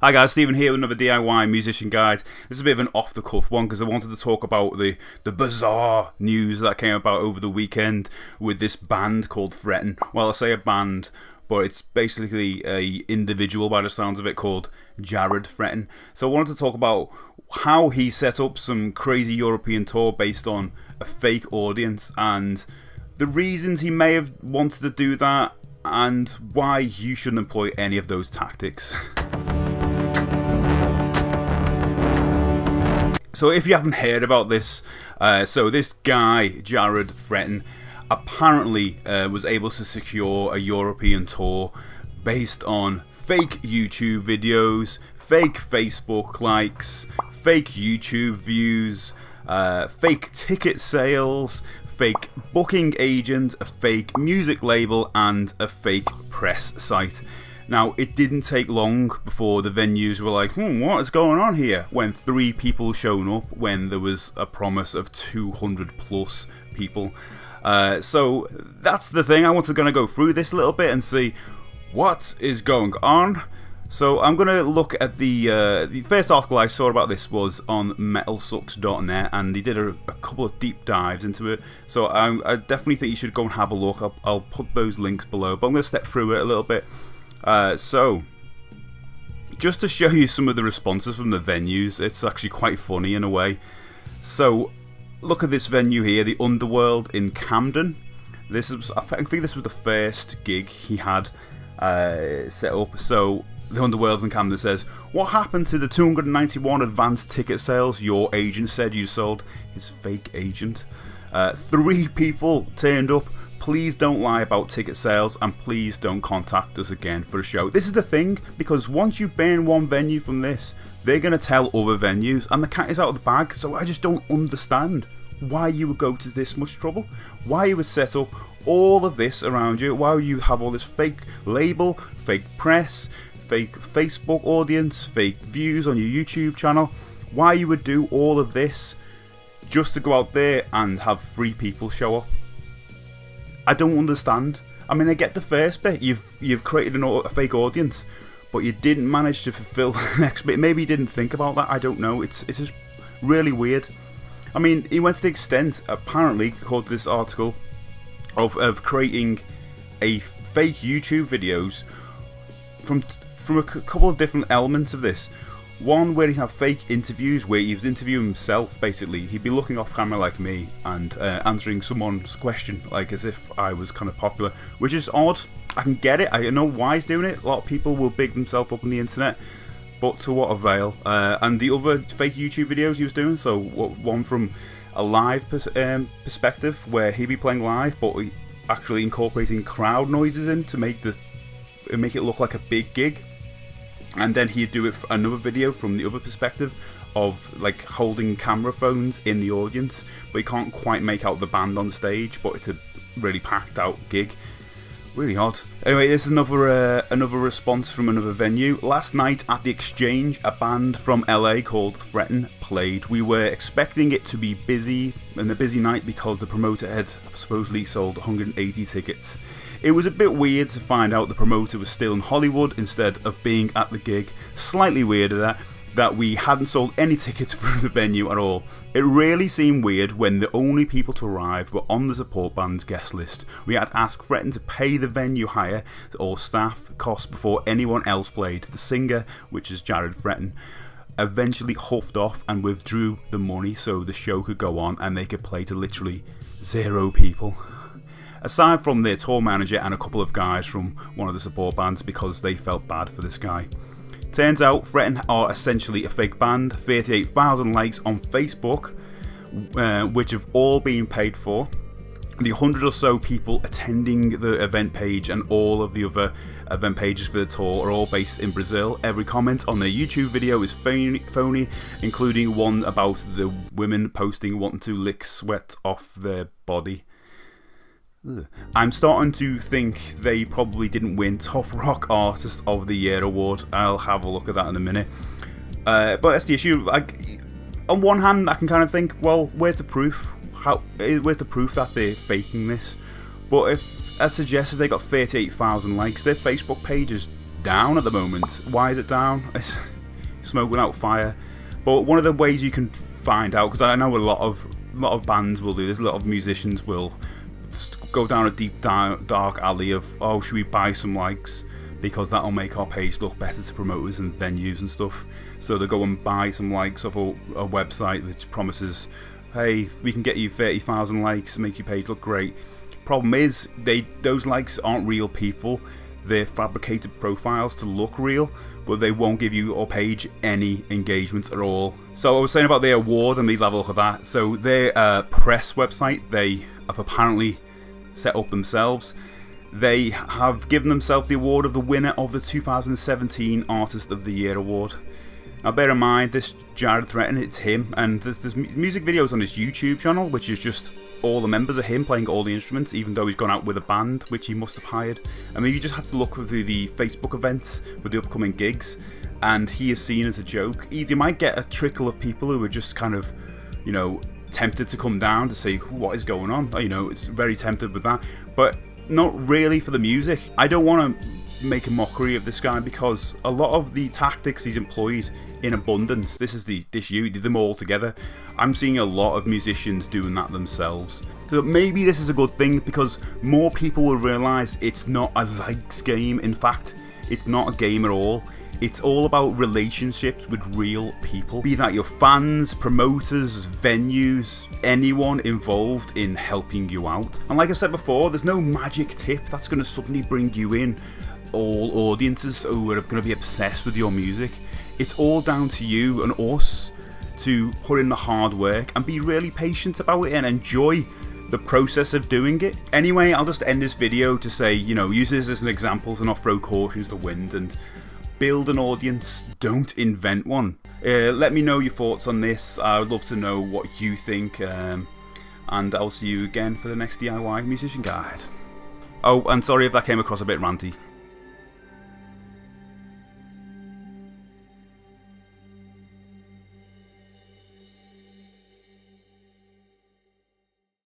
Hi guys, Stephen here with another DIY musician guide. This is a bit of an off-the-cuff one because I wanted to talk about the bizarre news that came about over the weekend with this band called Threatin. Well, I say a band, but it's basically a individual by the sounds of it called Jered Threatin. So I wanted to talk about how he set up some crazy European tour based on a fake audience and the reasons he may have wanted to do that and why you shouldn't employ any of those tactics. So if you haven't heard about this, so this guy, Jered Threatin, apparently was able to secure a European tour based on fake YouTube videos, fake Facebook likes, fake YouTube views, fake ticket sales, fake booking agent, a fake music label, and a fake press site. Now, it didn't take long before the venues were like, what is going on here? When 3 people shown up when there was a promise of 200 plus people. So that's the thing. I want to go through this a little bit and see what is going on. So I'm going to look at the first article I saw about this was on metalsucks.net, and they did a couple of deep dives into it. So I definitely think you should go and have a look. I'll put those links below, but I'm going to step through it a little bit. So, just to show you some of the responses from the venues, it's actually quite funny in a way. So, look at this venue here, the Underworld in Camden. I think this was the first gig he had set up. So, the Underworld in Camden says, "What happened to the 291 advanced ticket sales your agent said you sold?" His fake agent. 3 people turned up. Please don't lie about ticket sales, and please don't contact us again for a show. This is the thing, because once you ban one venue from this, they're going to tell other venues, and the cat is out of the bag. So I just don't understand why you would go to this much trouble, why you would set up all of this around you, why you have all this fake label, fake press, fake Facebook audience, fake views on your YouTube channel, why you would do all of this just to go out there and have 3 people show up. I don't understand. I mean, I get the first bit. You've created a fake audience, but you didn't manage to fulfill the next bit. Maybe you didn't think about that. I don't know. It's just really weird. I mean, he went to the extent, apparently, according to this article, of creating a fake YouTube videos from a couple of different elements of this. One where he'd have fake interviews where he was interviewing himself, basically. He'd be looking off camera like me and answering someone's question, like as if I was kind of popular, which is odd. I can get it. I know why he's doing it. A lot of people will big themselves up on the internet, but to what avail? And the other fake YouTube videos he was doing, so one from a live perspective where he'd be playing live, but actually incorporating crowd noises in to make it look like a big gig. And then he'd do it for another video from the other perspective of like holding camera phones in the audience, but you can't quite make out the band on stage, but it's a really packed out gig. Really odd. Anyway, this is another response from another venue. Last night at the Exchange, a band from LA called Threatin played. We were expecting it to be busy, and a busy night because the promoter had supposedly sold 180 tickets. It was a bit weird to find out the promoter was still in Hollywood instead of being at the gig. Slightly weirder that we hadn't sold any tickets for the venue at all. It really seemed weird when the only people to arrive were on the support band's guest list. We had to ask Threatin to pay the venue hire or staff costs before anyone else played. The singer, which is Jered Threatin, eventually huffed off and withdrew the money so the show could go on and they could play to literally 0 people. Aside from their tour manager and a couple of guys from one of the support bands, because they felt bad for this guy. Turns out Threatin are essentially a fake band. 38,000 likes on Facebook, which have all been paid for. The 100 or so people attending the event page and all of the other event pages for the tour are all based in Brazil. Every comment on their YouTube video is phony, including one about the women posting wanting to lick sweat off their body. I'm starting to think they probably didn't win Top Rock Artist of the Year award. I'll have a look at that in a minute. But that's the issue. Like, on one hand, I can kind of think, well, where's the proof? Where's the proof that they're faking this? But if, as suggested, they got 38,000 likes, their Facebook page is down at the moment. Why is it down? It's smoke without fire. But one of the ways you can find out, because I know a lot of bands will do this, a lot of musicians will go down a deep dark alley of, oh, should we buy some likes because that'll make our page look better to promoters and venues and stuff. So they go and buy some likes of a website which promises, hey, we can get you 30,000 likes and make your page look great. Problem is, those likes aren't real people. They're fabricated profiles to look real, but they won't give your page any engagement at all. So I was saying about the award, and we'll have a look at that. So their press website, they have apparently set up themselves. They have given themselves the award of the winner of the 2017 Artist of the Year award. Now bear in mind, this Jered Threatin, it's him, and there's music videos on his YouTube channel, which is just all the members of him playing all the instruments, even though he's gone out with a band, which he must have hired. I mean, you just have to look through the Facebook events for the upcoming gigs, and he is seen as a joke. You might get a trickle of people who are just kind of, you know, tempted to come down to see what is going on. You know, it's very tempted with that, but not really for the music. I don't want to make a mockery of this guy because a lot of the tactics he's employed in abundance, this you did them all together. I'm seeing a lot of musicians doing that themselves. So maybe this is a good thing because more people will realise it's not a likes game. In fact, it's not a game at all. It's all about relationships with real people. Be that your fans, promoters, venues, anyone involved in helping you out. And like I said before, there's no magic tip that's going to suddenly bring you in all audiences who are going to be obsessed with your music. It's all down to you and us to put in the hard work and be really patient about it and enjoy the process of doing it. Anyway, I'll just end this video to say, you know, use this as an example to not throw caution to the wind and build an audience, don't invent one. Let me know your thoughts on this. I would love to know what you think, and I'll see you again for the next DIY musician guide. Oh, and sorry if that came across a bit ranty.